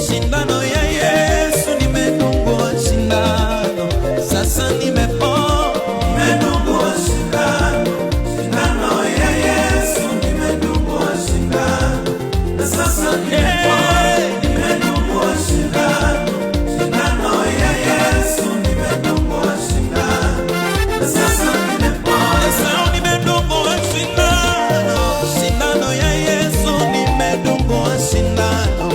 Sindano ya Yesu nimedungwa sindano. Sasa nimepona. Nimedungwa sindano. Sindano ya Yesu nimedungwa sindano. Na sasa nimepona. Nimedungwa sindano. Sindano ya Yesu nimedungwa sindano. Na sasa nimepona. Sasa nimedungwa sindano. Sindano ya Yesu nimedungwa sindano.